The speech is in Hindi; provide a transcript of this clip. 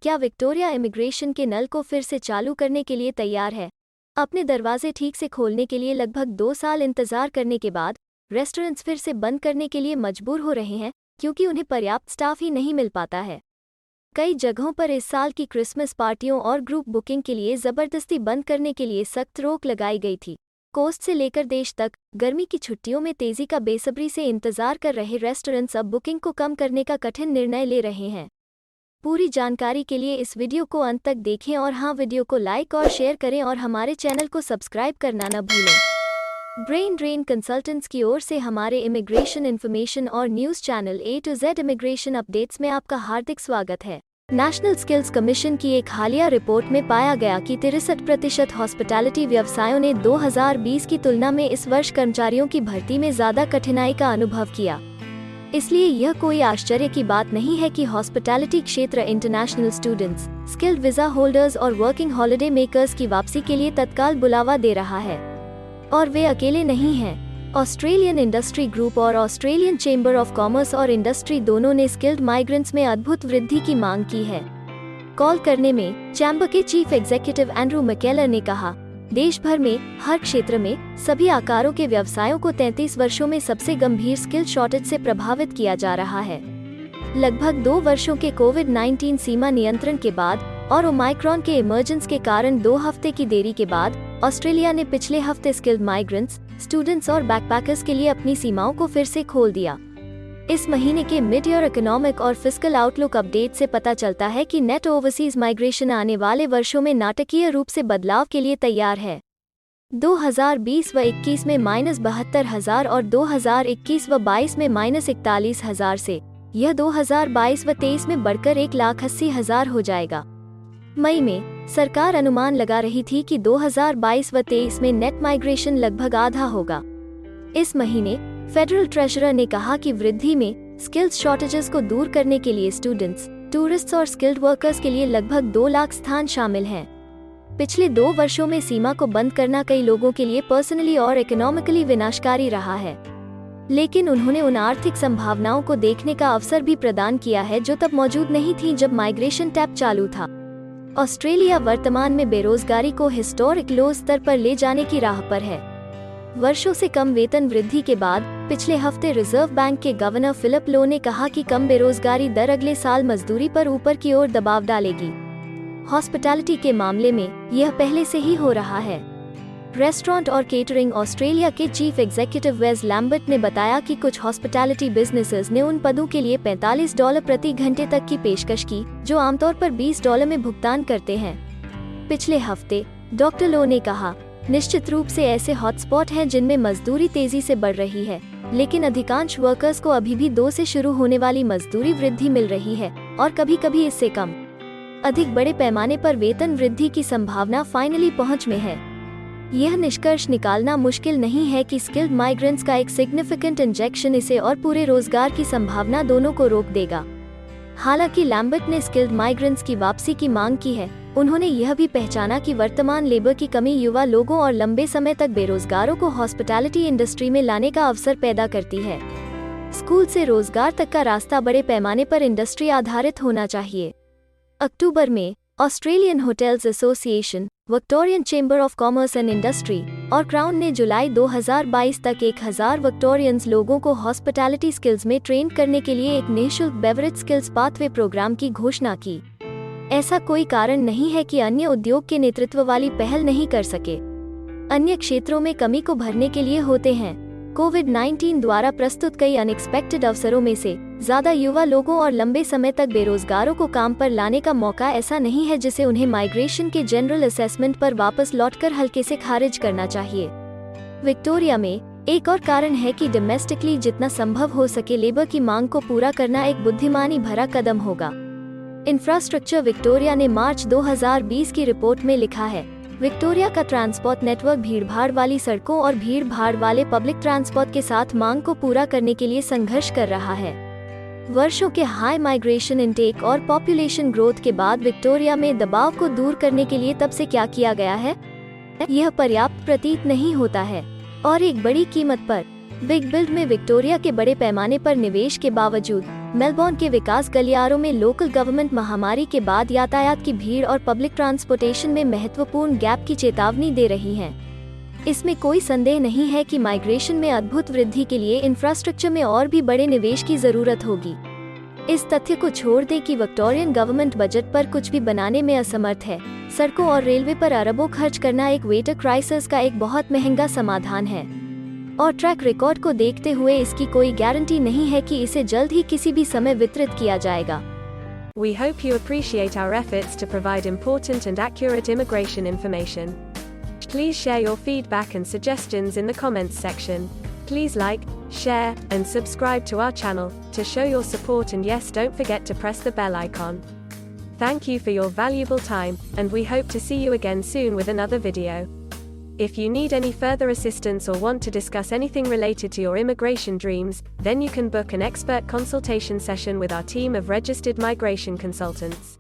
क्या विक्टोरिया इमिग्रेशन के नल को फिर से चालू करने के लिए तैयार है? अपने दरवाजे ठीक से खोलने के लिए लगभग 2 साल इंतजार करने के बाद रेस्टोरेंट्स फिर से बंद करने के लिए मजबूर हो रहे हैं क्योंकि उन्हें पर्याप्त स्टाफ ही नहीं मिल पाता है। कई जगहों पर इस साल की क्रिसमस पार्टियों और ग्रुप बुकिंग के लिए जबरदस्ती बंद करने के लिए सख्त रोक लगाई गई थी। कोस्ट से लेकर देश तक गर्मी की छुट्टियों में तेजी का बेसब्री से इंतजार कर रहे रेस्टोरेंट्स अब बुकिंग को कम करने का कठिन निर्णय ले रहे हैं। पूरी जानकारी के लिए इस वीडियो को अंत तक देखें और हाँ, वीडियो को लाइक और शेयर करें और हमारे चैनल को सब्सक्राइब करना न भूलें। ब्रेन ड्रेन कंसल्टेंट्स की ओर से हमारे इमिग्रेशन इन्फॉर्मेशन और news channel A to Z immigration updates में आपका हार्दिक स्वागत है। नेशनल स्किल्स कमीशन की एक हालिया रिपोर्ट में पाया गया कि 63% हॉस्पिटैलिटी व्यवसायों ने 2020 की तुलना में इस वर्ष कर्मचारियों की भर्ती में ज्यादा कठिनाई का अनुभव किया। इसलिए यह कोई आश्चर्य की बात नहीं है कि हॉस्पिटैलिटी क्षेत्र international students, skilled visa holders और वर्किंग हॉलिडे मेकर्स की वापसी के लिए तत्काल बुलावा दे रहा है। और वे अकेले नहीं हैं। ऑस्ट्रेलियन इंडस्ट्री ग्रुप और ऑस्ट्रेलियन चेंबर ऑफ कॉमर्स और इंडस्ट्री दोनों ने स्किल्ड माइग्रेंट्स में अद्भुत वृद्धि की मांग की है। कॉल करने में चैम्बर के चीफ एग्जीक्यूटिव एंड्रू मैकेलर ने कहा, देश भर में हर क्षेत्र में सभी आकारों के व्यवसायों को 33 वर्षों में सबसे गंभीर स्किल शॉर्टेज से प्रभावित किया जा रहा है। लगभग 2 वर्षों के कोविड-19 सीमा नियंत्रण के बाद और ओमाइक्रॉन के इमर्जेंस के कारण 2 हफ्ते की देरी के बाद ऑस्ट्रेलिया ने पिछले हफ्ते स्किल्ड माइग्रेंट्स, स्टूडेंट्स और बैकपैकर्स के लिए अपनी सीमाओं को फिर से खोल दिया। इस महीने के मिड ईयर इकोनॉमिक और फिस्कल आउटलुक अपडेट से पता चलता है कि नेट ओवरसीज माइग्रेशन आने वाले वर्षों में नाटकीय रूप से बदलाव के लिए तैयार है। 2020 व 21 में -72,000 और 2021 व 22 में -41,000 से यह 2022 व 23 में बढ़कर 1,80,000 हो जाएगा। मई में सरकार अनुमान लगा रही थी कि 2022 व 23 में नेट माइग्रेशन लगभग आधा होगा। इस महीने फेडरल ट्रेजरर ने कहा कि वृद्धि में स्किल्स शॉर्टेजेस को दूर करने के लिए स्टूडेंट्स, टूरिस्ट्स और स्किल्ड वर्कर्स के लिए लगभग 2 लाख स्थान शामिल हैं। पिछले 2 वर्षों में सीमा को बंद करना कई लोगों के लिए पर्सनली और इकोनॉमिकली विनाशकारी रहा है, लेकिन उन्होंने उन आर्थिक संभावनाओं को देखने का अवसर भी प्रदान किया है जो तब मौजूद नहीं थी जब माइग्रेशन टैब चालू था। ऑस्ट्रेलिया वर्तमान में बेरोजगारी को हिस्टोरिक लो स्तर पर ले जाने की राह पर है। वर्षों से कम वेतन वृद्धि के बाद पिछले हफ्ते रिजर्व बैंक के गवर्नर फिलिप लो ने कहा कि कम बेरोजगारी दर अगले साल मजदूरी पर ऊपर की ओर दबाव डालेगी। हॉस्पिटैलिटी के मामले में यह पहले से ही हो रहा है। रेस्टोरेंट और केटरिंग ऑस्ट्रेलिया के चीफ एग्जीक्यूटिव वेस लैम्बर्ट ने बताया कि कुछ हॉस्पिटैलिटी बिजनेसेस ने उन पदों के लिए $45 प्रति घंटे तक की पेशकश की जो आमतौर पर $20 में भुगतान करते हैं। पिछले हफ्ते डॉक्टर लो ने कहा, निश्चित रूप से ऐसे हॉटस्पॉट हैं जिनमें मजदूरी तेजी से बढ़ रही है, लेकिन अधिकांश वर्कर्स को अभी भी 2 से शुरू होने वाली मजदूरी वृद्धि मिल रही है और कभी-कभी इससे कम। अधिक बड़े पैमाने पर वेतन वृद्धि की संभावना फाइनली पहुंच में है। यह निष्कर्ष निकालना मुश्किल नहीं है कि स्किल्ड माइग्रेंट्स का एक सिग्निफिकेंट इंजेक्शन इसे और पूरे रोजगार की संभावना दोनों को रोक देगा। हालांकि लैम्बर्ट ने स्किल्ड माइग्रेंट्स की वापसी की मांग की है। उन्होंने यह भी पहचाना कि वर्तमान लेबर की कमी युवा लोगों और लंबे समय तक बेरोजगारों को हॉस्पिटैलिटी इंडस्ट्री में लाने का अवसर पैदा करती है। स्कूल से रोजगार तक का रास्ता बड़े पैमाने पर इंडस्ट्री आधारित होना चाहिए। अक्टूबर में Australian hotels association, Victorian chamber of commerce and industry और क्राउन ने जुलाई 2022 तक 1000 विक्टोरियंस लोगों को हॉस्पिटैलिटी स्किल्स में ट्रेन करने के लिए एक निःशुल्क बेवरेज स्किल्स पाथवे प्रोग्राम की घोषणा की। ऐसा कोई कारण नहीं है कि अन्य उद्योग के नेतृत्व वाली पहल नहीं कर सके। अन्य क्षेत्रों में कमी को भरने के लिए होते हैं। कोविड-19 द्वारा प्रस्तुत कई अनएक्सपेक्टेड अवसरों में से ज्यादा युवा लोगों और लंबे समय तक बेरोजगारों को काम पर लाने का मौका ऐसा नहीं है जिसे उन्हें माइग्रेशन के जनरल असेसमेंट पर वापस लौटकर हल्के से खारिज करना चाहिए। विक्टोरिया में एक और कारण है कि डोमेस्टिकली जितना संभव हो सके लेबर की मांग को पूरा करना एक बुद्धिमानी भरा कदम होगा। इंफ्रास्ट्रक्चर विक्टोरिया ने मार्च 2020 की रिपोर्ट में लिखा है, विक्टोरिया का ट्रांसपोर्ट नेटवर्क भीड़भाड़ वाली सड़कों और भीड़भाड़ वाले पब्लिक ट्रांसपोर्ट के साथ मांग को पूरा करने के लिए संघर्ष कर रहा है। वर्षों के हाई माइग्रेशन इनटेक और पॉपुलेशन ग्रोथ के बाद विक्टोरिया में दबाव को दूर करने के लिए तब से क्या किया गया है, यह पर्याप्त प्रतीत नहीं होता है। और एक बड़ी कीमत पर बिग बिल्ड में विक्टोरिया के बड़े पैमाने पर निवेश के बावजूद मेलबोर्न के विकास गलियारों में लोकल गवर्नमेंट महामारी के बाद यातायात की भीड़ और पब्लिक ट्रांसपोर्टेशन में महत्वपूर्ण गैप की चेतावनी दे रही हैं। इसमें कोई संदेह नहीं है कि माइग्रेशन में अद्भुत वृद्धि के लिए इंफ्रास्ट्रक्चर में और भी बड़े निवेश की जरूरत होगी। इस तथ्य को छोड़ दें कि विक्टोरियन गवर्नमेंट बजट पर कुछ भी बनाने में असमर्थ है। सड़कों और रेलवे पर अरबों खर्च करना एक वेटर क्राइसिस का एक बहुत महंगा समाधान है, और ट्रैक रिकॉर्ड को देखते हुए इसकी कोई गारंटी नहीं है कि इसे जल्द ही किसी भी समय वितरित किया जाएगा। We hope you appreciate our efforts to provide important and accurate immigration information. Please share your feedback and suggestions in the comments section. Please like, share, and subscribe to our channel to show your support, and yes, don't forget to press the bell icon. Thank you for your valuable time, and we hope to see you again soon with another video. If you need any further assistance or want to discuss anything related to your immigration dreams, then you can book an expert consultation session with our team of registered migration consultants.